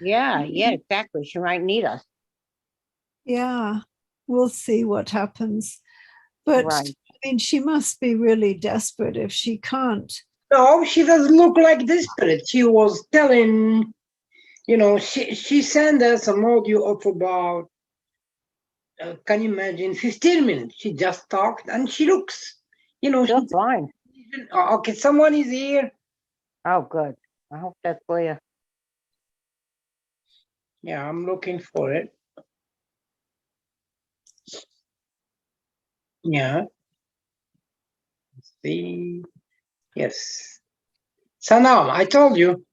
Yeah, yeah, exactly. She might need us. Yeah, we'll see what happens. But Right. I mean, she must be really desperate if she can't. No, she doesn't look like desperate. She was telling, she sent us an audio of about, can you imagine, 15 minutes. She just talked and she looks, Still fine. okay, someone is here. Oh, good. I hope that's clear. Yeah, I'm looking for it. Yeah. See. Yes. Sanam, I told you.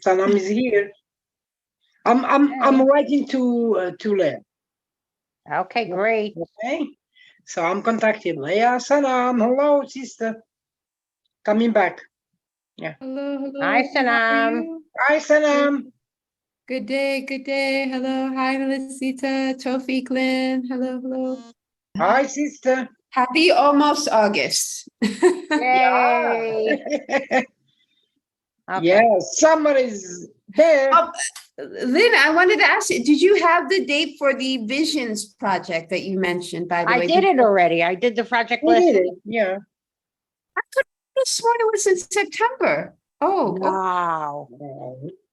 Sanam is here. I'm Hey. writing to Lynn. Okay, great. Okay. So I'm contacting Leah. Sanam, hello, sister. Coming back. Yeah. Hello, hello. Hi, How are Sanam. you? Hi, Sanam. Good day, good day. Hello, hi, Felicita, Tofik, Lynn. Hello, hello. Hi, sister. Happy almost August. Yay. Okay. Yeah, summer is there. Lynn, I wanted to ask you, did you have the date for the Visions project that you mentioned, by the way? I did it already. I did the project We last did week. it. Yeah. I could have sworn it was in September. Oh, Wow.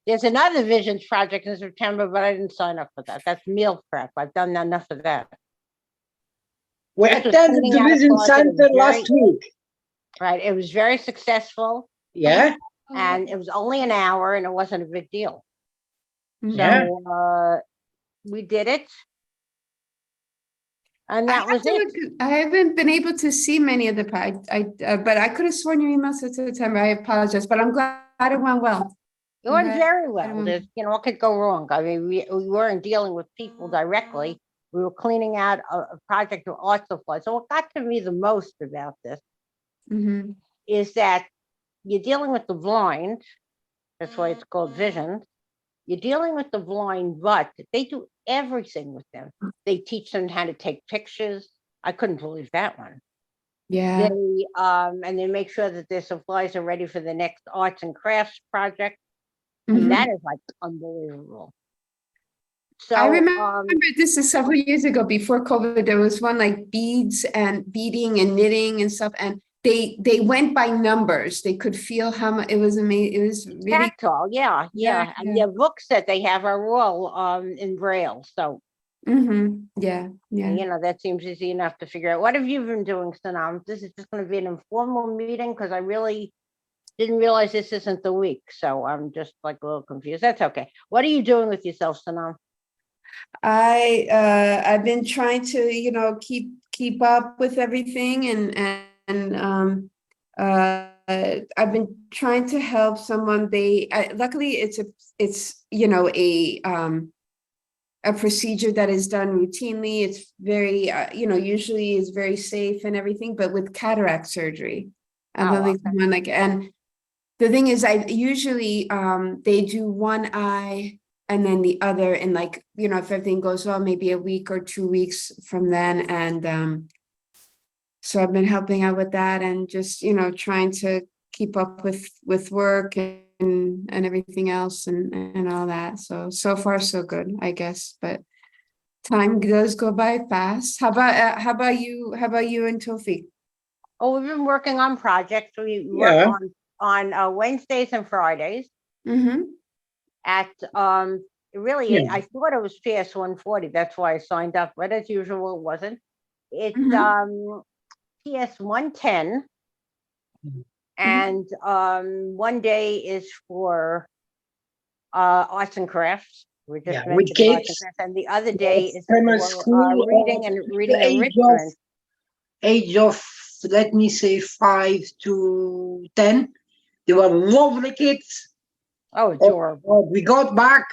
There's another Visions project in September, but I didn't sign up for that. That's meal prep. I've done enough of that. We This was attended cleaning the out a Vision closet. It was Center last week. Right. It was very successful, Yeah. and it was only an hour, and it wasn't a big deal. Yeah. So we did it, and that was it. I haven't been able to see many of the, but I could have sworn your email said September. I apologize, but I'm glad it went well. It went Okay. very well. There's, what could go wrong? I mean, we weren't dealing with people directly. We were cleaning out a project of art supply. So what got to me the most about this Mm-hmm. is that you're dealing with the blind. That's why it's called Visions. You're dealing with the blind, but they do everything with them. They teach them how to take pictures. I couldn't believe that one. Yeah. They and they make sure that their supplies are ready for the next arts and crafts project. And Mhm. that is like unbelievable. So I remember this is several years ago before COVID. There was one like beads and beading and knitting and stuff, and they went by numbers. They could feel how much it was amazing. It was really tactile, yeah. And their books that they have are all in Braille. So yeah. that seems easy enough to figure out. What have you been doing, Sanam? This is just going to be an informal meeting because I really didn't realize this isn't the week. So I'm just like a little confused. That's okay. What are you doing with yourself, Sanam? I've been trying to keep up with everything and I've been trying to help someone. Luckily it's a procedure that is done routinely. It's very usually is very safe and everything, but with cataract surgery and and the thing is I usually they do one eye and then the other, and if everything goes well, maybe a week or 2 weeks from then. And so I've been helping out with that and just, trying to keep up with work and everything else and all that. So far so good, I guess, but time does go by fast. How about you and Tofik? Oh, we've been working on projects. We work on Wednesdays and Fridays. At I thought it was PS 140. That's why I signed up, but as usual, it wasn't. It's PS 110, and one day is for arts and crafts. We just with kids, and the other day is primary for school, reading and enrichment. Age of, let me say, 5 to 10. They were lovely kids. Oh, adorable. We got back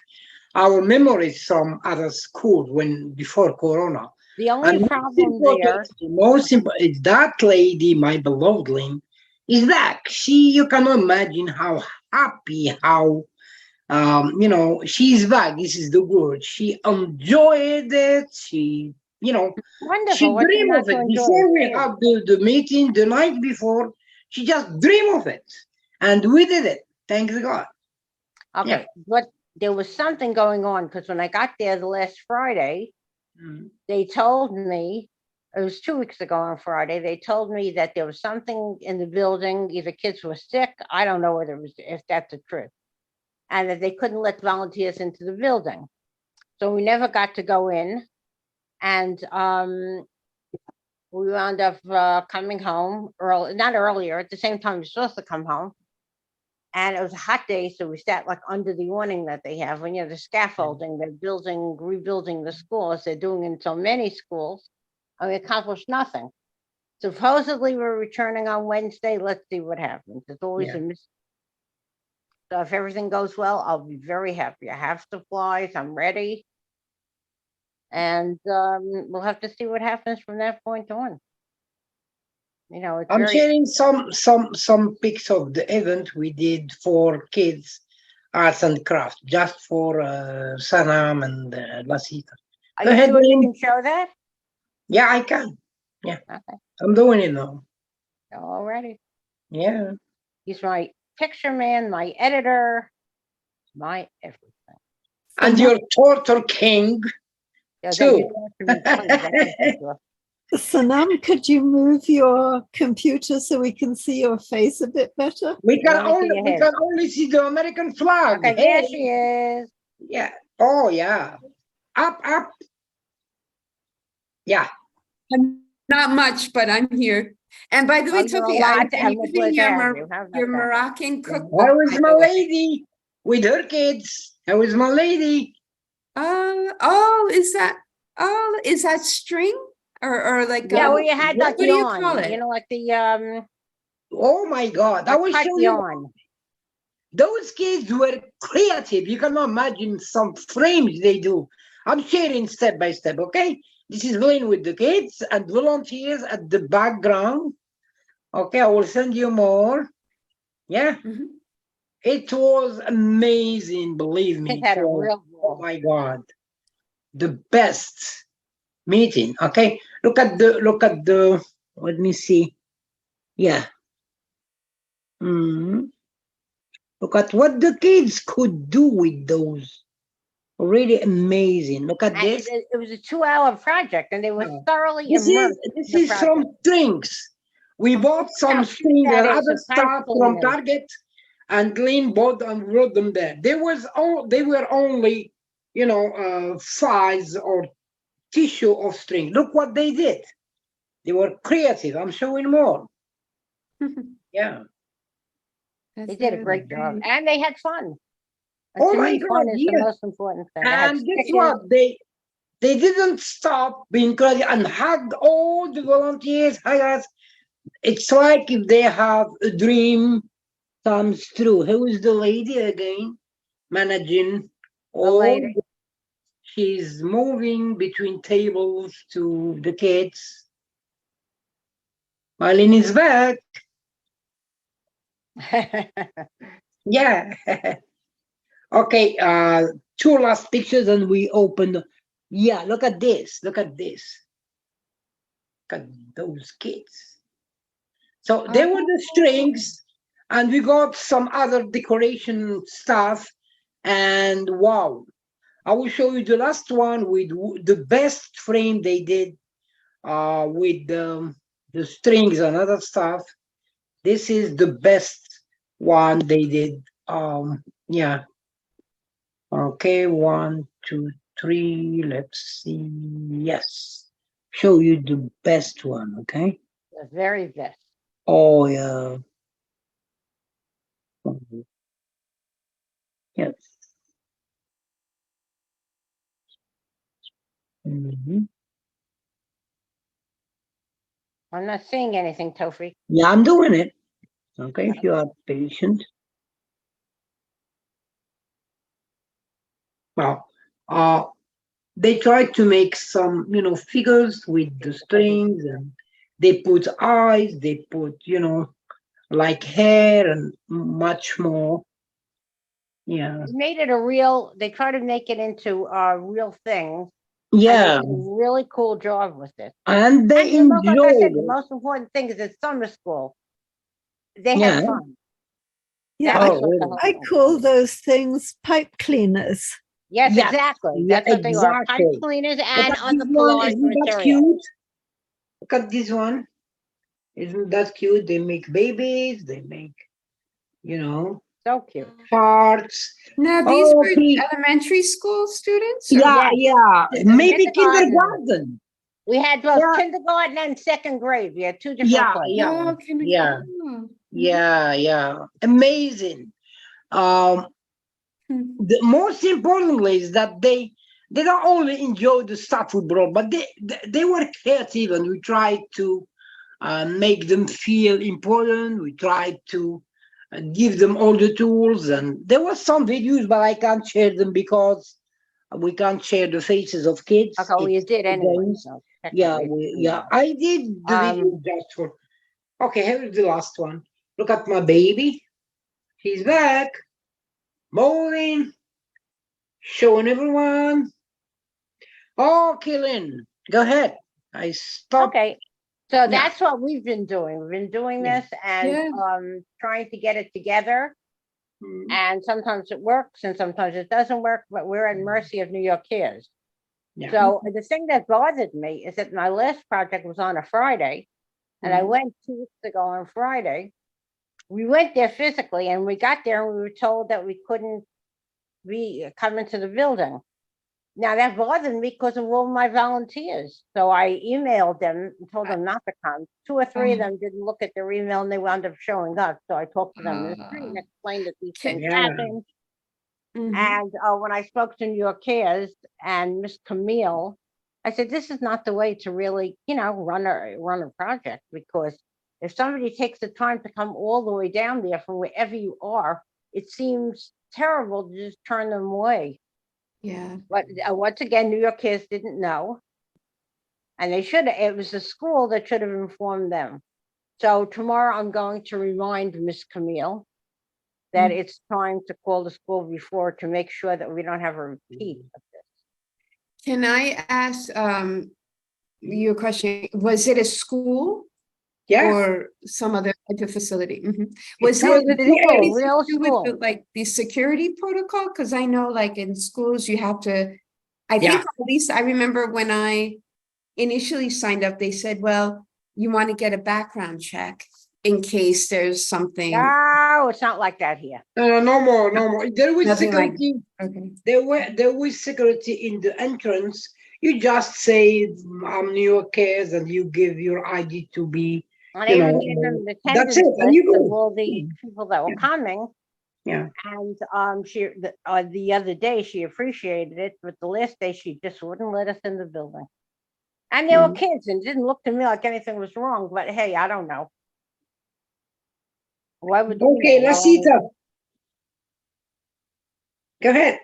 our memories from other schools before Corona. The only problem there, most important is that lady, my beloved Lynn, is back. You cannot imagine how happy, how she's back. This is the word. She enjoyed it. She wonderful. she dreamed of it before we had the meeting the night before. She just dreamed of it, and we did it. Thank God. Okay, there was something going on, because when I got there the last Friday, they told me, it was 2 weeks ago on Friday, they told me that there was something in the building, either kids were sick, I don't know whether it was, if that's the truth, and that they couldn't let volunteers into the building. So we never got to go in, and we wound up coming home early, not earlier, at the same time we were supposed to come home. And it was a hot day, so we sat like under the awning that they have, and the scaffolding, they're rebuilding the school, as they're doing in so many schools, and we accomplished nothing. Supposedly we're returning on Wednesday. Let's see what happens. It's always a mystery. So if everything goes well, I'll be very happy. I have supplies, I'm ready. And we'll have to see what happens from that point on. It's I'm sharing some pics of the event we did for kids, arts and craft, just for Sanam and Lasita. Are you sure you can show that? Yeah, I can. Yeah, okay. I'm doing it now. Already. Yeah. He's my picture man, my editor, my everything. And your torture king, too. Sanam, could you move your computer so we can see your face a bit better? We can only see the American flag. Okay, there she is. Yeah. Oh, yeah. Up. Yeah. Not much, but I'm here. And by the way, Sophie, I'm using your Moroccan cookbook. How is my lady with her kids? How is my lady? Is that string or like we had like what do you call it? Like the oh my God, I was showing you. Those kids were creative. You cannot imagine some frames they do. I'm sharing step by step, okay? This is Lynn with the kids and volunteers at the background. Okay, I will send you more. Yeah. It was amazing, believe me. Oh my God. The best meeting. Okay. Look at the let me see. Yeah. Look at what the kids could do with those. Really amazing. Look at this. It was a 2-hour project, and they were thoroughly immersed. This is from strings. We bought some strings and other stuff from Target, and Lynn bought and wrote them there. They were only, files or tissue of string. Look what they did. They were creative. I'm showing more. Yeah. They did a great job, and they had fun. Oh my God, fun is the most important thing. And guess what? They didn't stop being creative and hugged all the volunteers. It's like if they have a dream comes true. Who is the lady again? Managing all. She's moving between tables to the kids. Marlene is back. Yeah. Okay, 2 last pictures and we open. Yeah, look at this. Look at this. Look at those kids. So there were the strings, and we got some other decoration stuff. And wow, I will show you the last one with the best frame they did with the strings and other stuff. This is the best one they did. Yeah. Okay, 1, 2, 3. Let's see. Yes. Show you the best one, okay? The very best. Oh, yeah. Yes. I'm not seeing anything, Tofi. Yeah, I'm doing it. Okay, if you are patient. Well, they tried to make some, figures with the strings, and they put eyes, they put, like hair and much more. Yeah. They made it they try to make it into a real thing. Yeah. And they did a really cool job with it. And they enjoyed like I said, the most important thing is it's summer school. They had fun. Yeah, That Oh, was what the really? whole I thing call was. those things pipe cleaners. Yes, Yeah, exactly. yeah, That's what they are. Pipe exactly. cleaners Look and at this other one. collage Isn't that material. cute? Look at this one. Isn't that cute? They make babies. They make, you know, So cute. hearts. Now, these Oh, were okay. elementary school students, or Yeah, Yes, yeah. Maybe kindergarten. kindergarten. We had both Yeah, kindergarten and second grade. We had two different yeah, classes. yeah, oh, can yeah, oh. yeah, yeah. Amazing. Um, Mhm. the most importantly is that they don't only enjoy the stuff we brought, but they were creative, and we tried to make them feel important. We tried to give them all the tools, and there was some videos, but I can't share them because we can't share the faces of kids. Okay, well, you It's did anyway. games. So Yeah, technically, yeah. I did the video just for. Okay, here's the last one. Look at my baby. He's back, moving, showing everyone. Okay, Lynn, go ahead. I stopped. okay. So Yeah, that's what we've been doing. We've been doing yeah. this and Yeah. trying to get it together. Mm, And sometimes it works and sometimes it doesn't work, but we're at mercy of New York Cares. yeah. So the thing that bothered me is that my last project was on a Friday, and I Mm. went 2 weeks ago on Friday. We went there physically, and we got there and we were told that we couldn't come into the building. Now that bothered me because of all my volunteers. So I emailed them and told them not to come. 2 or 3 of them didn't look at their email and they wound up showing up. So I talked to them in the street and explained that these things Yeah. happen. Mhm. And when I spoke to New York Cares and Miss Camille, I said, this is not the way to really, run a project, because if somebody takes the time to come all the way down there from wherever you are, it seems terrible to just turn them away. Yeah. But once again, New York Cares didn't know. And they should have, it was the school that should have informed them. So tomorrow I'm going to remind Miss Camille that it's time to call the school before to make sure that we don't have a repeat of this. Can I ask you a question? Was it a school Yeah. or some other type of facility? It Was was it a school, anything real to do with school. the security protocol? Because I know like in schools you have to, I Yeah. think at least I remember when I initially signed up, they said, well, you want to get a background check in case there's something. No, it's not like that here. No more, no more. There was Nothing like- security. Okay. There was security in the entrance. You just say I'm New York Cares, and you give your ID to be. And You I know, even gave them the that's attendance it, and you list go. of all the people that were coming. Yeah. And the other day she appreciated it, but the last day she just wouldn't let us in the building. And they were kids and it didn't look to me like anything was wrong, but hey, I don't know. Why would we Okay, know? Lasita. Go ahead.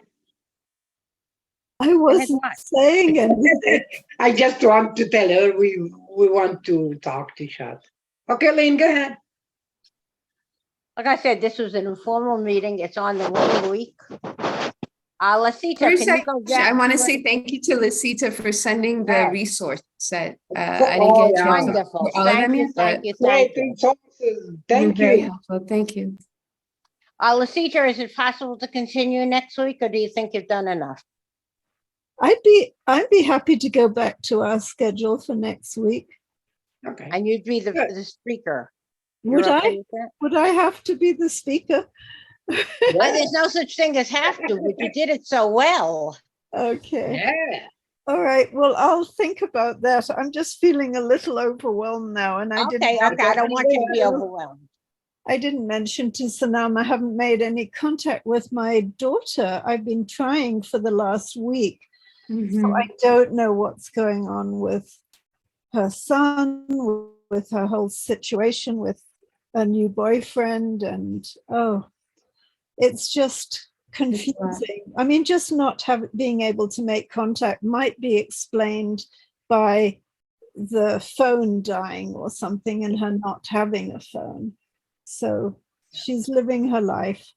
I wasn't what? saying anything. I just want to tell her we want to talk to each other. Okay, Lynn, go ahead. Like I said, this was an informal meeting. It's on the winning week. Lasita, First, can you go down? I want to say thank you to Lasita for sending the Yes. resources that I didn't get a chance to Wonderful. do all of them yet, Thank but you. Great resources. you're Thank very you. helpful. Thank you. Lasita, is it possible to continue next week, or do you think you've done enough? I'd be happy to go back to our schedule for next week. Okay. And you'd be Good. the speaker. Would You're okay I? with that? Would I have to be the speaker? There's no such thing as have to, but you did it so well. Okay. Yeah. All right. Well, I'll think about that. I'm just feeling a little overwhelmed now, and I Okay, I don't want you to be mention- overwhelmed. I didn't mention to Sanam I haven't made any contact with my daughter. I've been trying for the last week. So I don't know what's going on with her son, with her whole situation with a new boyfriend, and it's just confusing. I mean, just not being able to make contact might be explained by the phone dying or something and her not having a phone. So she's living her life.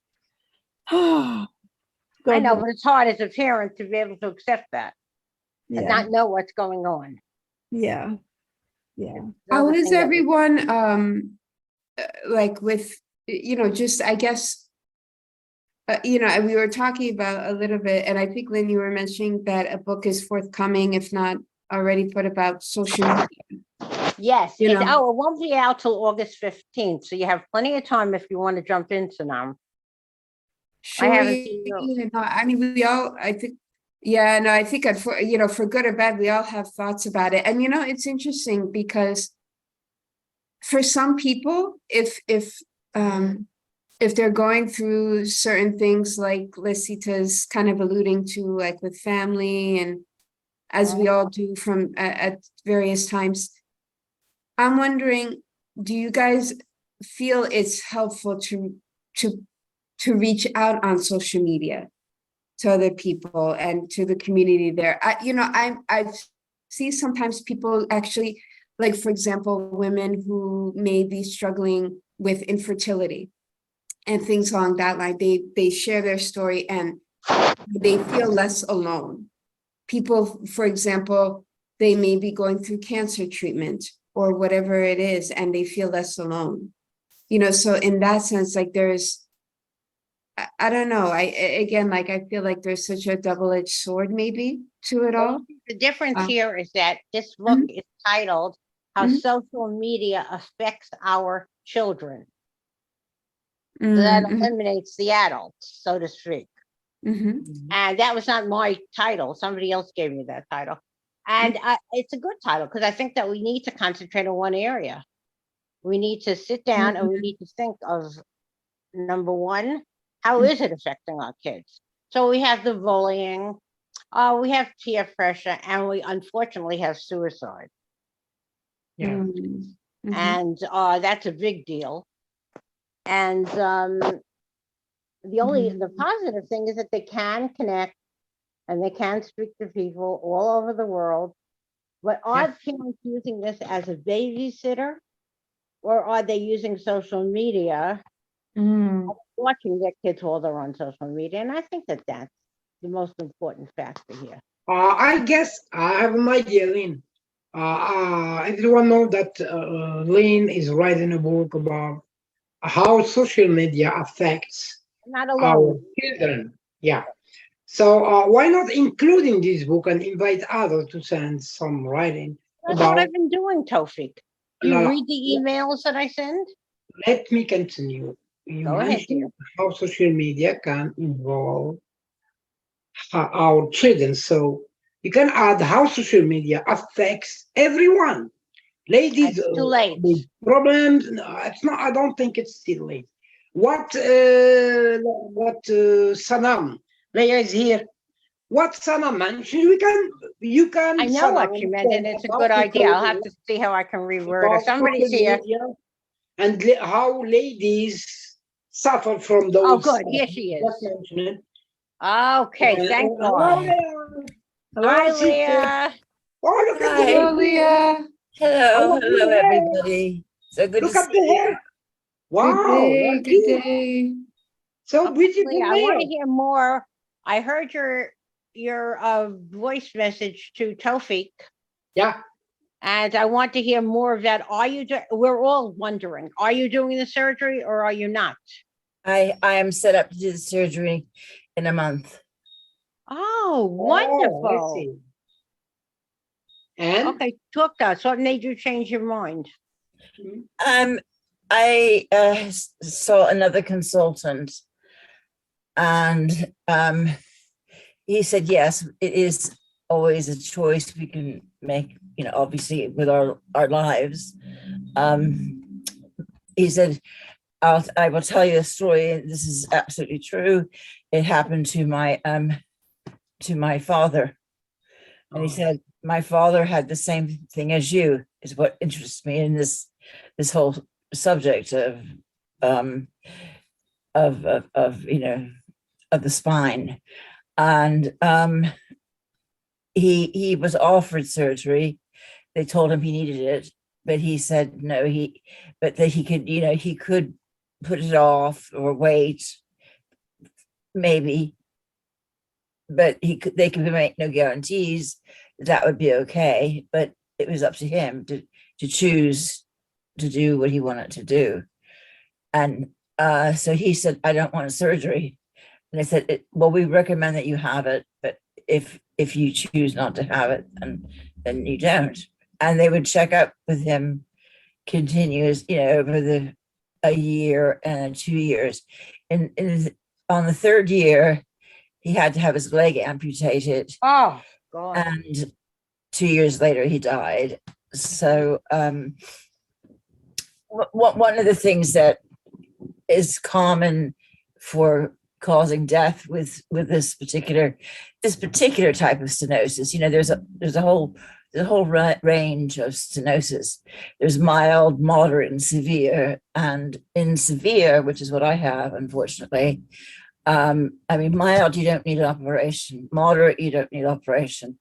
I know, but it's hard as a parent to be able to accept that and not know what's going on. Yeah. How is everyone like with, just I guess you know, we were talking about a little bit, and I think, Lynn, you were mentioning that a book is forthcoming, if not already put, about social media. Yes. It won't be out till August 15th. So you have plenty of time if you want to jump into them. Sure. I mean, we all, I think, yeah, no, I think, you know, for good or bad, we all have thoughts about it. And, you know, it's interesting because for some people, if they're going through certain things like Lisita's kind of alluding to, like with family, and as we all do from at various times, I'm wondering, do you guys feel it's helpful to reach out on social media to other people and to the community there? I see sometimes people actually, like, for example, women who may be struggling with infertility and things along that line, they share their story and they feel less alone. People, for example, they may be going through cancer treatment or whatever it is, and they feel less alone. You know, so in that sense, like I don't know. I feel like there's such a double-edged sword maybe to it all. The difference here is that this book is titled How Social Media Affects Our Children. So that eliminates the adults, so to speak. And that was not my title. Somebody else gave me that title. And it's a good title because I think that we need to concentrate on one area. We need to sit down and we need to think of, number one, how is it affecting our kids? So we have the bullying, we have peer pressure, and we unfortunately have suicide. Yeah. And that's a big deal. And the positive thing is that they can connect and they can speak to people all over the world. But are parents using this as a babysitter, or are they using social media, watching their kids while they're on social media? And I think that that's the most important factor here. I guess I have an idea, Lynn. Everyone knows that Lynn is writing a book about how social media affects our children. Yeah. So why not include in this book and invite others to send some writing? That's what I've been doing, Tofik. Do you read the emails that I send? Let me continue. You Go ahead, dear. How social media can involve our children. So you can add how social media affects everyone. Ladies, it's too late. Problems? No, it's not. I don't think it's too late. What Sanam? Leia is here. What Sanam mentioned, you can. I know what you meant, and it's a good idea. I'll have to see how I can reword it. Somebody's here. And how ladies suffer from those. Oh, good. Here she is. Okay, thank God. Hi, Leah. Hi, Leah. Hello, everybody. So good Look to at see the hair. Wow. Good day. So beautiful. I want to hear more. I heard your voice message to Tofik. Yeah. And I want to hear more of that. We're all wondering, are you doing the surgery or are you not? I am set up to do the surgery in a month. Oh, wonderful. And okay, talk to us. What made you change your mind? I saw another consultant, and he said, yes, it is always a choice we can make, obviously with our lives. He said, I will tell you a story. This is absolutely true. It happened to my father. And he said, my father had the same thing as you, is what interests me in this whole subject of the spine. And he was offered surgery. They told him he needed it, but he said no, but that he could, he could put it off or wait, maybe, but they could make no guarantees that would be okay. But it was up to him to choose to do what he wanted to do. And so he said, I don't want a surgery. And I said, well, we recommend that you have it, but if you choose not to have it, then you don't. And they would check up with him continuous, over a year and 2 years. And on the third year, he had to have his leg amputated. Oh, God. And 2 years later, he died. So one of the things that is common for causing death with this particular type of stenosis, there's a whole range of stenosis. There's mild, moderate, and severe. And in severe, which is what I have, unfortunately, mild, you don't need an operation. Moderate, you don't need operation.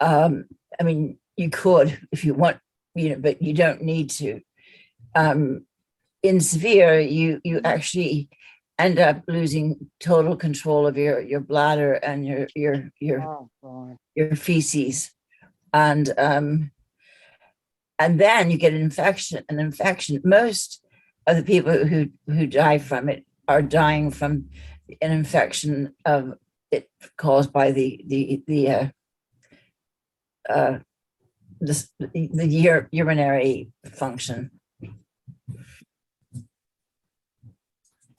You could if you want, but you don't need to. In severe, you actually end up losing total control of your bladder and your feces, and then you get an infection. Most of the people who die from it are dying from an infection of it caused by the urinary function.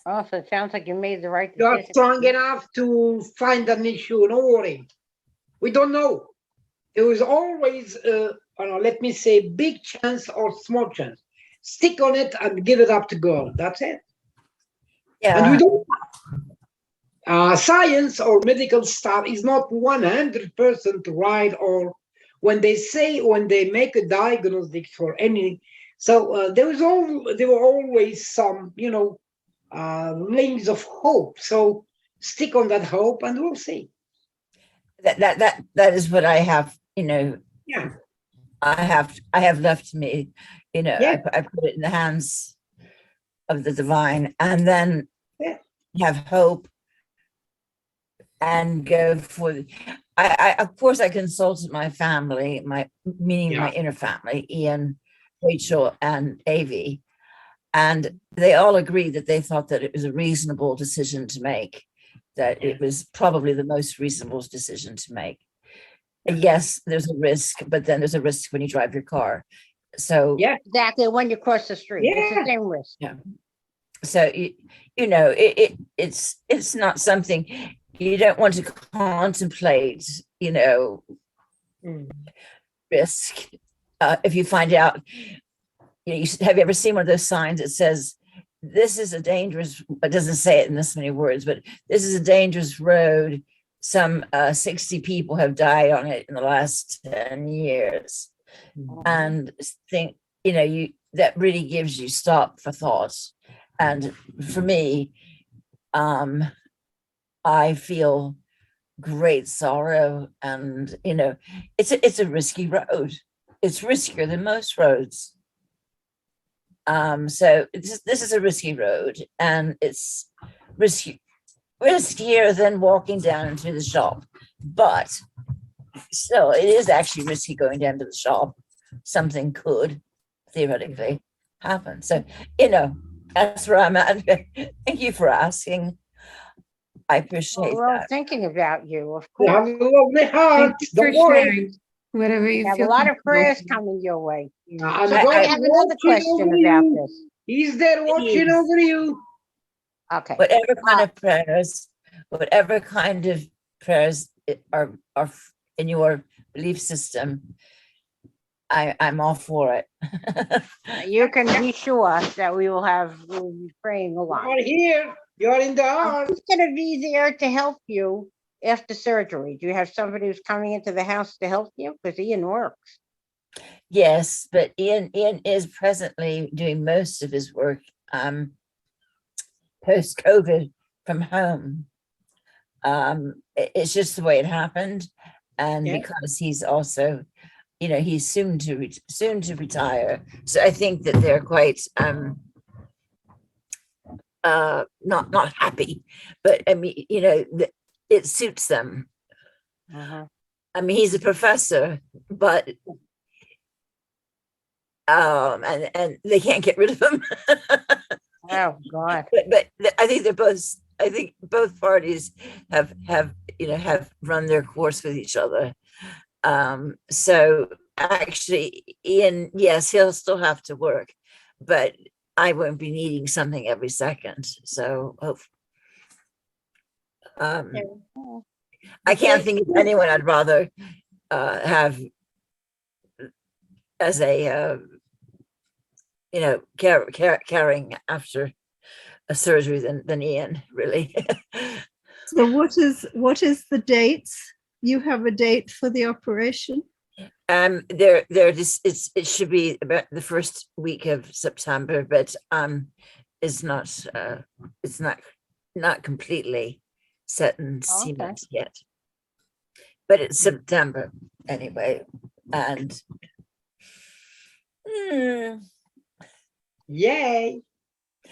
Oh, so it sounds like you made the right You're decision. strong enough to find an issue. Don't worry. We don't know. There is always, let me say, big chance or small chance. Stick on it and give it up to God. That's it. Yeah. And we don't. Science or medical stuff is not 100% right, or when they make a diagnostic for anything. So there were always some, rings of hope. So stick on that hope, and we'll see. That is what I have. Yeah. I have left to me. Yeah. I put it in the hands of the divine, and then have hope and go for. I of course I consulted my family, my inner family, Ian, Rachel, and Avi. And they all agreed that they thought that it was a reasonable decision to make, that it was probably the most reasonable decision to make. And yes, there's a risk, but then there's a risk when you drive your car. So yeah, exactly. When you cross the street, it's the same risk. Yeah. So it's not something you don't want to contemplate. Risk if you find out. Have you ever seen one of those signs that says, this is a dangerous, it doesn't say it in this many words, but this is a dangerous road. Some 60 people have died on it in the last 10 years. And think, that really gives you stop for thought. And for me, I feel great sorrow, and, it's a risky road. It's riskier than most roads. So this is a risky road, and it's riskier than walking down into the shop, but still it is actually risky going down to the shop. Something could theoretically happen. So, that's where I'm at. Thank you for asking. I appreciate We're thinking about you, of course. You have a lovely heart. Don't worry. Whatever you have feel. A lot of prayers coming your way. And I have another question about this. He's there watching over you. Okay. Whatever kind of prayers are in your belief system, I'm all for it. You can be sure that we'll be praying a lot. You're here. You're in the heart. Who's going to be there to help you after surgery? Do you have somebody who's coming into the house to help you? Because Ian works. Yes, but Ian is presently doing most of his work post-COVID from home. It's just the way it happened, and because he's also, he's soon to retire. So I think that they're quite not happy, but it suits them. He's a professor, but and they can't get rid of him. Oh God. But I think they're both I think both parties have run their course with each other. So actually, Ian, yes, he'll still have to work, but I won't be needing something every second. So I can't think of anyone I'd rather have as a carrying after a surgery than Ian, really. So what is the dates? You have a date for the operation? It should be about the first week of September, but it's not completely set in cement yet. But it's September anyway, and yay!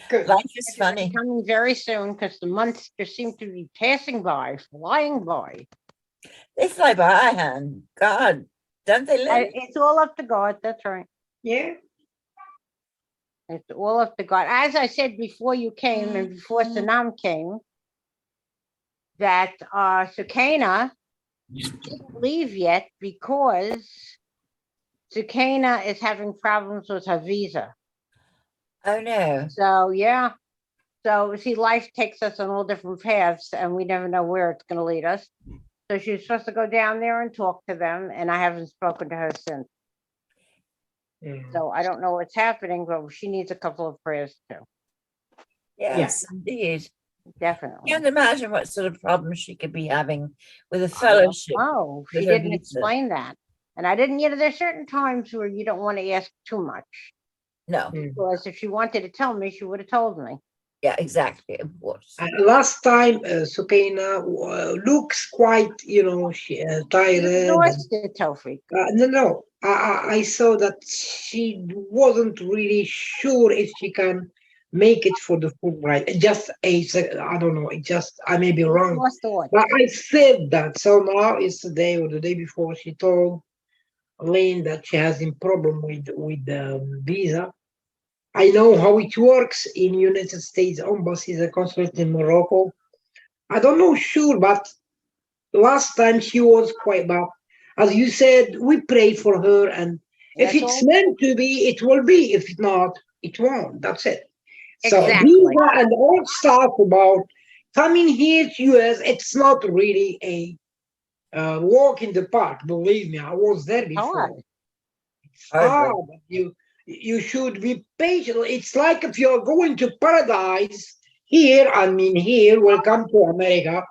Good. Life is funny. Coming very soon because the months just seem to be passing by, flying by. They fly by, Han. God, don't they, Lynn? It's all up to God. That's right. Yeah. It's all up to God. As I said before you came and before Sanam came, that Sukaina didn't leave yet because Sukaina is having problems with her visa. Oh no. So yeah. So see, life takes us on all different paths and we never know where it's going to lead us. So she was supposed to go down there and talk to them, and I haven't spoken to her since. So I don't know what's happening, but she needs a couple of prayers too. Yes, indeed. Definitely. Can't imagine what sort of problems she could be having with a fellowship. Oh, she didn't explain that. And I didn't, there's certain times where you don't want to ask too much. No. Because if she wanted to tell me, she would have told me. Yeah, exactly. Of course. Last time, Sukaina looks quite, she tired. Exhausted, Tawfiq. No. I saw that she wasn't really sure if she can make it for the full ride. I don't know. I may be wrong. But I said that. So now it's today or the day before she told Lynn that she has a problem with the visa. I know how it works in United States embassies and consulate in Morocco. I don't know sure, but last time she was quite bad. As you said, we pray for her, and if it's meant to be, it will be. If not, it won't. That's it. So visa and all stuff about coming here to US, it's not really a walk in the park. Believe me, I was there before. It's hard. You should be patient. It's like if you're going to paradise here, welcome to America,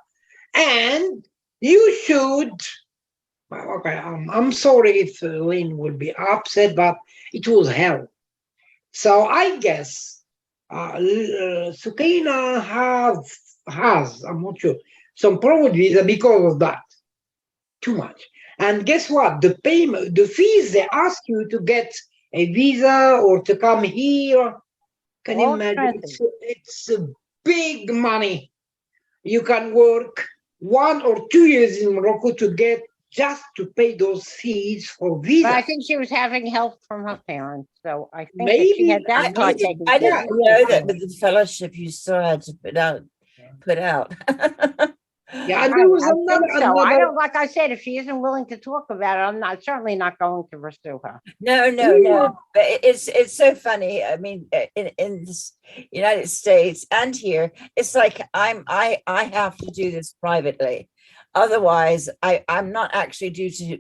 and you should, okay, I'm sorry if Lynn will be upset, but it was hell. So I guess Sukaina has, I'm not sure, some problem with visa because of that. Too much. And guess what? The payment, the fees they ask you to get a visa or to come here, can you imagine? It's a big money. You can work 1 or 2 years in Morocco to get just to pay those fees for visa. But I think she was having help from her parents, so I think maybe that she had that part taken care of. I didn't know that with the fellowship you still had to put out. Yeah, there was another. I don't, like I said, if she isn't willing to talk about it, I'm certainly not going to pursue her. No. But it's so funny. I mean, in the United States and here, it's like I have to do this privately. Otherwise, I'm not actually due to,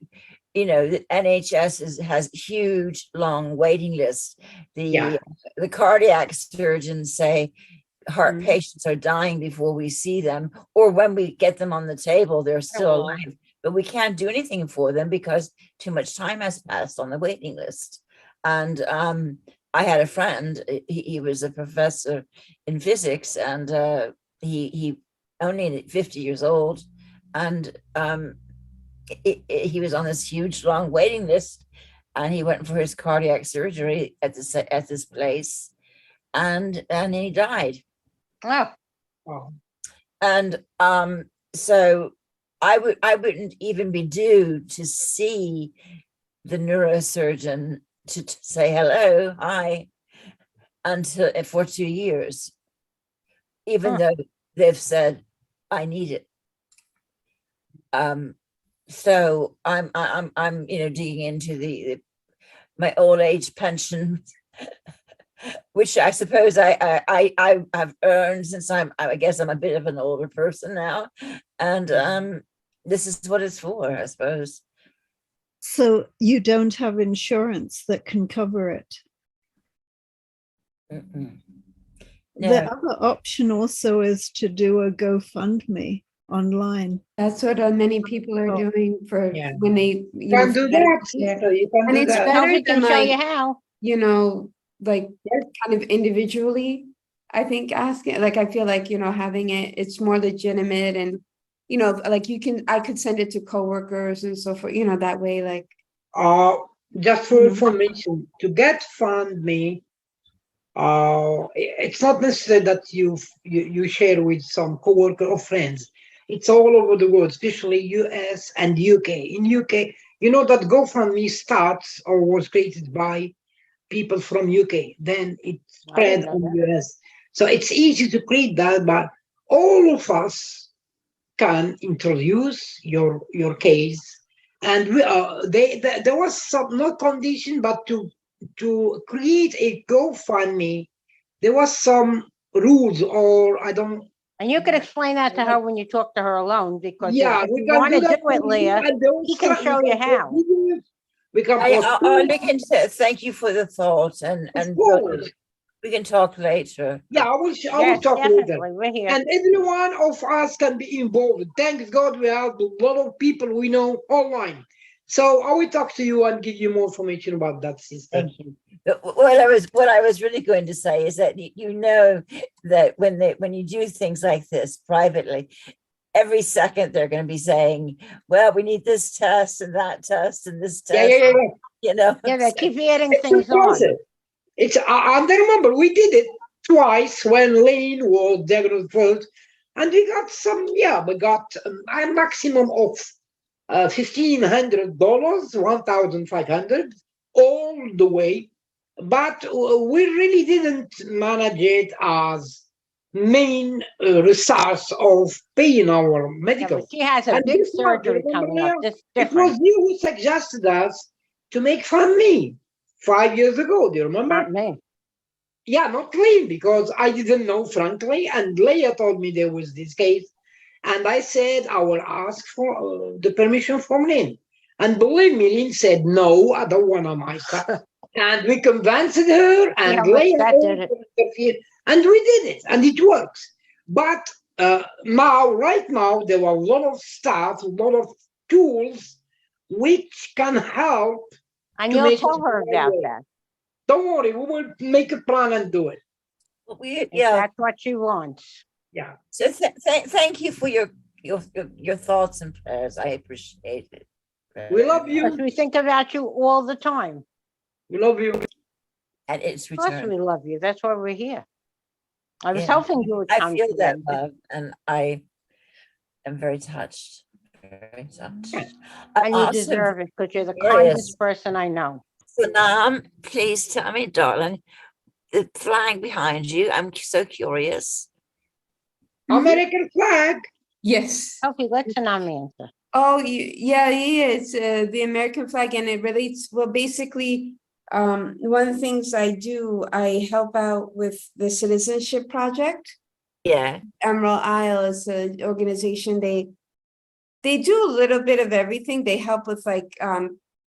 the NHS has huge, long waiting lists. The cardiac surgeons say heart patients are dying before we see them, or when we get them on the table, they're still alive, but we can't do anything for them because too much time has passed on the waiting list. And I had a friend, he was a professor in physics, and he only 50 years old, and he was on this huge long waiting list, and he went for his cardiac surgery at this place, and he died. Oh. And so I wouldn't even be due to see the neurosurgeon to say hello, hi, for 2 years, even though they've said, I need it. So I'm digging into my old age pension, which I suppose I have earned since I guess I'm a bit of an older person now, and this is what it's for, I suppose. So you don't have insurance that can cover it. No. The other option also is to do a GoFundMe online. That's what many people are doing for when they You can do that, sister. You can and do it's that. better We can than show you like, how. like kind of individually, I think asking, like, I feel like, having it's more legitimate and, like I could send it to coworkers and so forth, that way, like. Just for information, to get FundMe, it's not necessary that you share with some coworker or friends. It's all over the world, especially US and UK. In UK, you know that GoFundMe starts or was created by people from UK. Then it spread in US. So it's easy to create that, but all of us can introduce your case. And there was some no condition, but to create a GoFundMe, there was some rules, or I don't. And you could explain that to her when you talk to her alone, because Yeah, if we you can want do to that. do it, Leah, he can show you how. We can I'll look into it. Thank you for the thought, and we can talk later. Yeah, I will talk later. We're here. And every one of us can be involved. Thank God we have a lot of people we know online. So I will talk to you and give you more information about that, sister. Thank you. What I was really going to say is that that when you do things like this privately, every second they're going to be saying, well, we need this test and that test and this test. Yeah. They keep adding things on. It's and I remember we did it twice when Lynn was diagnosed first, and we got a maximum of $1,500, 1,500 all the way, but we really didn't manage it as main resource of paying our medical. She has a big surgery coming up. It was you who suggested us to make FundMe 5 years ago. Do you remember? Not me. Yeah, not Lynn, because I didn't know, frankly, and Leah told me there was this case, and I said I will ask for the permission from Lynn. And believe me, Lynn said, no, I don't want to myself. And we convinced her, and Leah interfered, and we did it, and it works. But right now, there are a lot of stuff, a lot of tools which can help. And you'll tell her about that. Don't worry, we will make a plan and do it. That's what she wants. Yeah. So thank you for your thoughts and prayers. I appreciate it. We love you. Because we think about you all the time. We love you. And it's Of course we love you. That's why we're here. I was hoping you would come. I feel that love, and I am very touched. Very touched. And you deserve it, because you're the kindest person I know. Sanam, please tell me, darling, the flag behind you. I'm so curious. American flag. Yes. Okay, let Sanam answer. Oh, yeah, it's the American flag, and it relates, well, basically, one of the things I do, I help out with the Citizenship Project. Yeah. Emerald Isle is an organization. They do a little bit of everything. They help with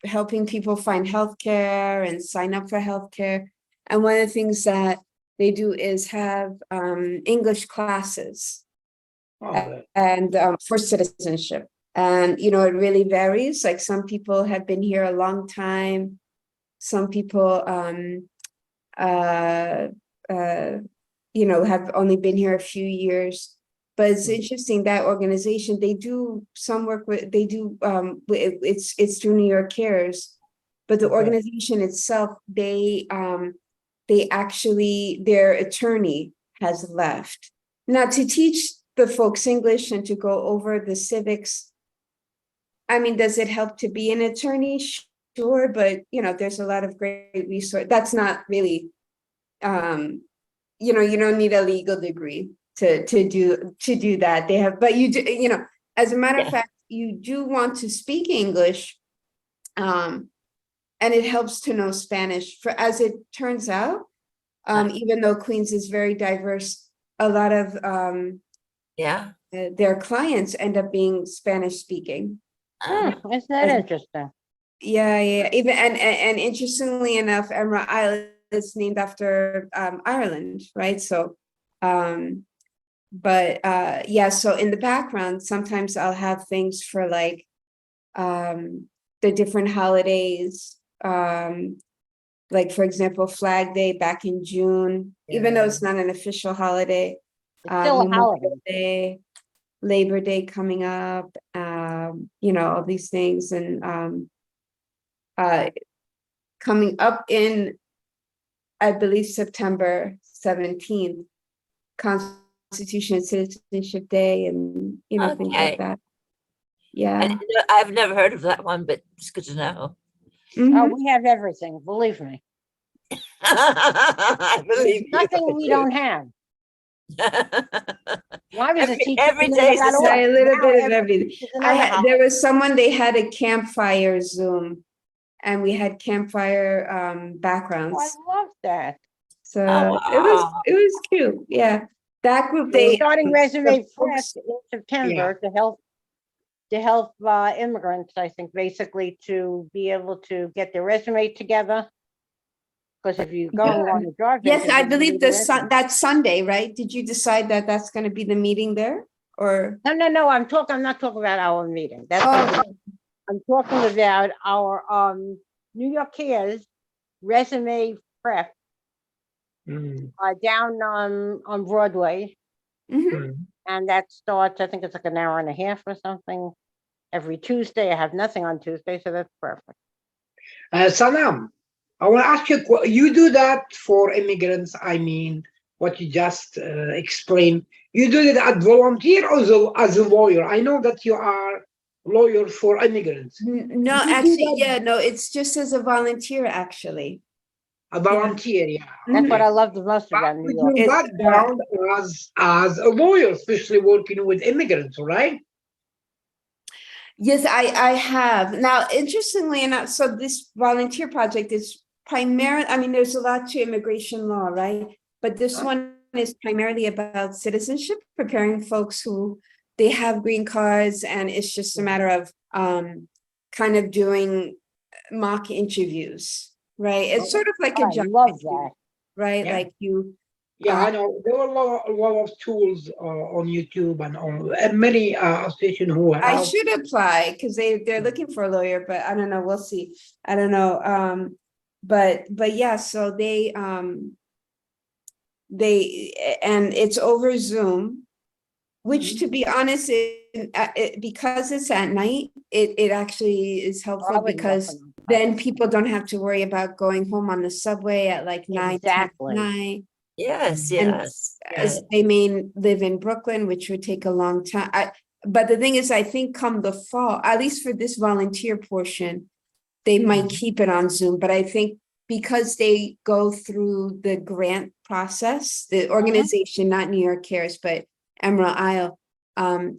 helping people find healthcare and sign up for healthcare. And one of the things that they do is have English classes and for citizenship. And, it really varies. Like some people have been here a long time. Some people, have only been here a few years. But it's interesting, that organization, they do some work with, it's through New York Cares, but the organization itself, they actually, their attorney has left. Now, to teach the folks English and to go over the civics, I mean, does it help to be an attorney? Sure, but, there's a lot of great resource. That's not really, you don't need a legal degree. to do that. They have, but you do, you know, as a matter of Yeah. fact, you do want to speak English, and it helps to know Spanish. For as it turns out, even though Queens is very diverse, a lot of Yeah. their clients end up being Spanish speaking. Isn't that interesting? Yeah. Even and interestingly enough, Emerald Isle is named after Ireland, right? So, but yeah. So in the background, sometimes I'll have things for like the different holidays. Like for example, Flag Day back in June, even though it's not an official holiday. It's still a Memorial holiday. Day, Labor Day coming up, you know, all these things, and coming up in, I believe, September 17th, Constitution and Citizenship Day, and you know, things Okay. like that. Yeah. I've never heard of that one, but it's good to know. Oh, we have everything, believe me. I There's believe you, nothing I we do. don't have. When I was a teacher, every we day's never the got same. off. A little Now bit of everything. is another holiday. There was someone, they had a campfire Zoom, and we had campfire Oh, backgrounds. I love that. So Oh, wow. it was cute. Yeah. That group, We're they starting resume prep folks- in September to help immigrants, I think, basically to be able to get their resume together. Because if you go on a job yes, interview, I you believe need a resume. that's Sunday, right? Did you decide that that's going to be the meeting there, or? No, I'm not talking about our meeting. That's Oh, I'm talking about our New York Cares resume prep down on Broadway. And that starts, I think it's like an hour and a half or something every Tuesday. I have nothing on Tuesday, so that's perfect. Sanam, I want to ask you, you do that for immigrants, I mean, what you just explained. You do it as volunteer or as a lawyer? I know that you are lawyer for immigrants. No, actually, yeah, no, it's just as a volunteer, actually. A volunteer, yeah. That's what I love the most about New York. Your background as a lawyer, especially working with immigrants, right? Yes, I have. Now, interestingly enough, so this volunteer project is primarily, I mean, there's a lot to immigration law, right? But this one is primarily about citizenship, preparing folks who they have green cards, and it's just a matter of kind of doing mock interviews, right? It's sort of like a job, I love that. right? Yeah. Like you. Yeah, I know. There are a lot of tools on YouTube and on many stations who have. I should apply because they're looking for a lawyer, but I don't know. We'll see. I don't know. But yeah, so they and it's over Zoom, which to be honest, because it's at night, it actually is helpful because then people don't have to worry about going home on the subway at like 9, 10 at night. Yes. As they may live in Brooklyn, which would take a long time. But the thing is, I think come the fall, at least for this volunteer portion, they might keep it on Zoom. But I think because they go through the grant process, the organization, not New York Cares, but Emerald Isle,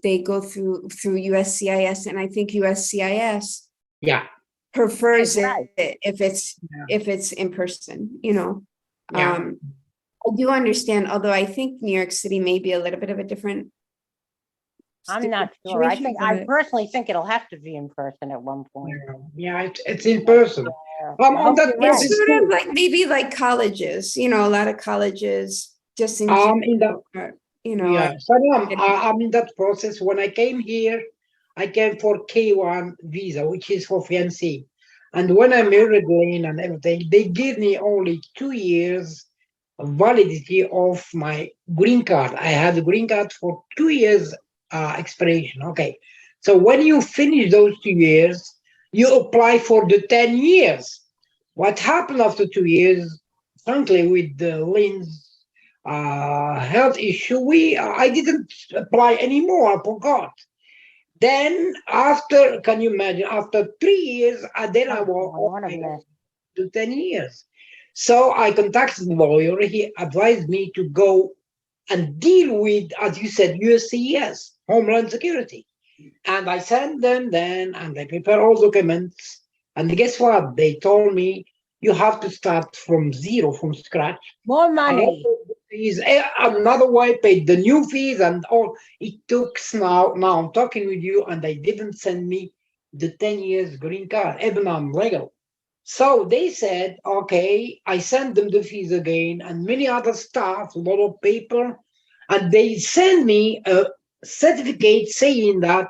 they go through USCIS, and I think USCIS prefers it if it's in person, you know. I do understand, although I think New York City may be a little bit of a different. I'm not sure. I personally think it'll have to be in person at one point. Yeah, it's in person. It's sort of like maybe like colleges, you know, a lot of colleges just in general, you know. Yeah, I'm in that process. When I came here, I came for K1 visa, which is for fiancé. And when I married Lynn and everything, they gave me only 2 years validity of my green card. I had a green card for 2 years expiration. Okay. So when you finish those 2 years, you apply for the 10 years. What happened after 2 years, frankly, with Lynn's health issue, I didn't apply anymore. I forgot. Then after, can you imagine, after 3 years, then I was to 10 years. So I contacted the lawyer. He advised me to go and deal with, as you said, USCIS, Homeland Security. And I sent them then, and they prepare all documents. And guess what? They told me you have to start from zero, from scratch. More money. Fees, another way, paid the new fees and all. It took now I'm talking with you, and they didn't send me the 10 years green card, even I'm legal. So they said, okay, I sent them the fees again and many other stuff, a lot of paper, and they sent me a certificate saying that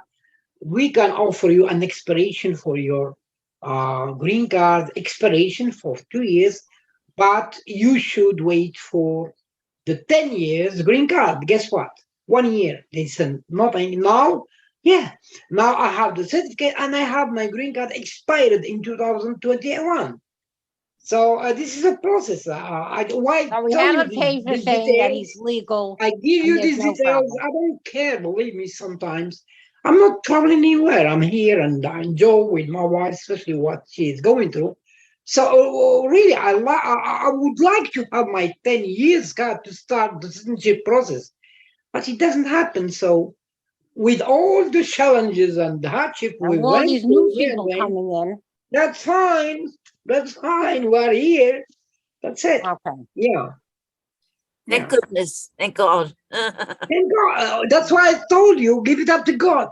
we can offer you an expiration for your green card expiration for 2 years, but you should wait for the 10 years green card. Guess what? 1 year. They said, nothing. Now, yeah, now I have the certificate and I have my green card expired in 2021. So this is a process. Why So we tell have you a paper these saying that details? he's legal. I give you and there's these no details. problem. I don't care. Believe me, sometimes I'm not traveling anywhere. I'm here and I enjoy with my wife, especially what she is going through. So really, I would like to have my 10 years card to start the citizenship process, but it doesn't happen. So with all the challenges and the hardship we And all went these through new here, people coming in. that's fine. That's fine. We're here. That's it. Okay. Yeah. Thank goodness. Thank God. Thank God. That's why I told you, give it up to God.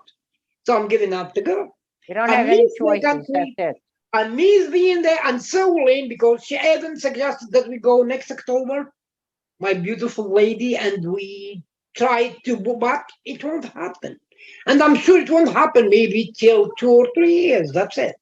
So I'm giving up to God. You don't I have any miss my choices. country. That's it. I miss being there, and so Lynn, because she even suggested that we go next October, my beautiful lady, and we try to go back. It won't happen. And I'm sure it won't happen maybe till 2 or 3 years. That's it.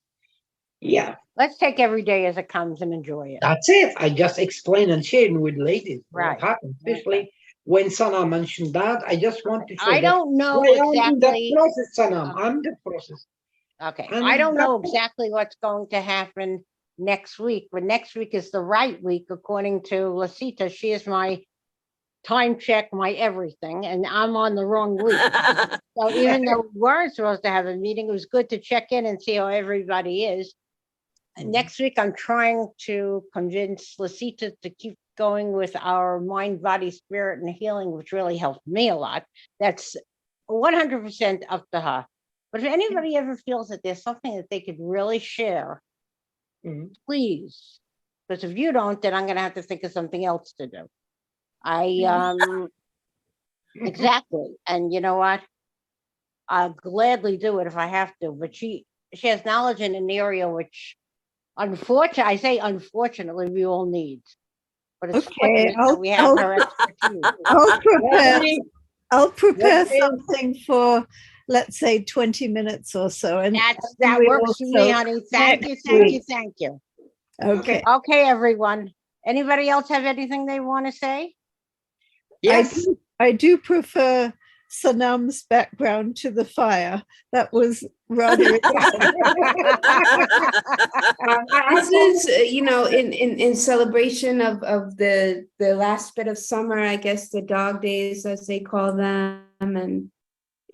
Yeah. Let's take every day as it comes and enjoy it. That's it. I just explained and sharing with ladies Right. what happened, especially when Sana mentioned that. I just want to show I don't know I am in that exactly. process, Sana. I'm in the process. Okay. I'm I in don't that know process. exactly what's going to happen next week, but next week is the right week, according to Lasita. She is my time check, my everything, and I'm on the wrong week. So even though we weren't supposed to have a meeting, it was good to check in and see how everybody is. And next week, I'm trying to convince Lasita to keep going with our mind, body, spirit, and healing, which really helped me a lot. That's 100% up to her. But if anybody ever feels that there's something that they could really share, please, because if you don't, then I'm going to have to think of something else to do. Exactly. And you know what? I'll gladly do it if I have to. But she has knowledge in an area which, unfortunately, we all need. But it's Okay, fortunate that we have her expertise. I'll prepare something for, let's say, 20 minutes or so. And That works for me, honey. Thank you. Okay. Okay, everyone. Anybody else have anything they want to say? Yes. I do prefer Sanam's background to the fire. That was rather This is, in celebration of the last bit of summer, I guess, the dog days, as they call them, and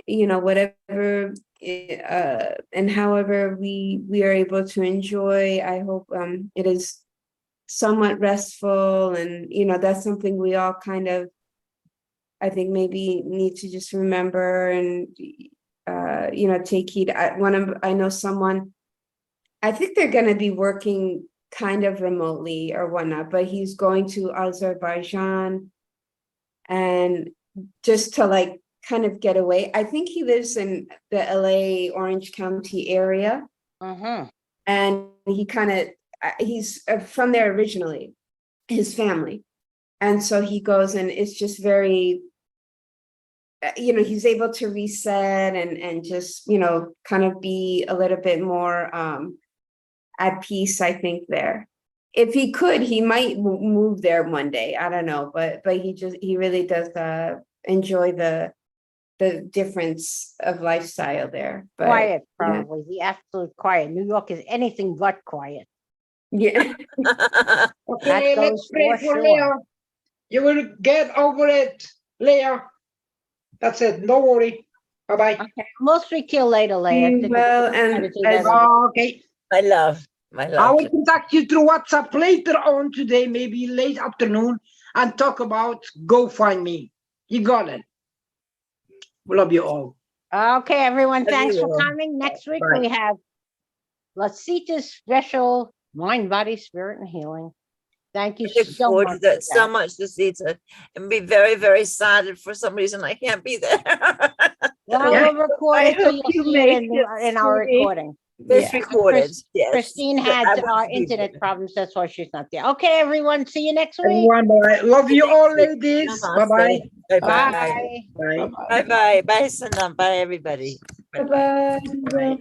whatever and however we are able to enjoy. I hope it is somewhat restful, and that's something we all kind of, I think, maybe need to just remember and take heed. I know someone, I think they're going to be working kind of remotely or whatnot, but he's going to Azerbaijan and just to kind of get away. I think he lives in the LA Orange County area. And he's from there originally, his family. And so he goes, and it's just very, he's able to reset and just, kind of be a little bit more at peace, I think, there. If he could, he might move there one day. I don't know, but he really does enjoy the difference of lifestyle there. But, quiet, probably. The absolute quiet. New York is anything but quiet. Yeah. Okay, let's pray for Leah. You will get over it, Leah. That's it. Don't worry. Bye-bye. Okay. We'll speak to you later, Leah. Well, and okay. My love. I will contact you through WhatsApp later on today, maybe late afternoon, and talk about GoFundMe. You got it. We love you all. Okay, everyone, Love thanks you for all. coming. Next week Bye. we have Lasita's special mind, body, spirit, and healing. Thank you I look so forward much. to that for so that. much this season and be very, very sad if for some reason I can't be there. Well, Yeah. we'll record I it so hope you'll you see it make in our sweetie. recording. It's Yeah. recorded, yes. Christine but had I won't be internet there. problems. That's why she's not there. Okay, everyone. See you next week. Everyone, bye. Love you all, ladies. Bye-bye. Bye-bye. Bye. Bye. Bye-bye. Bye-bye. Bye, Sanam. Bye, everybody. Bye-bye. Bye-bye. Bye.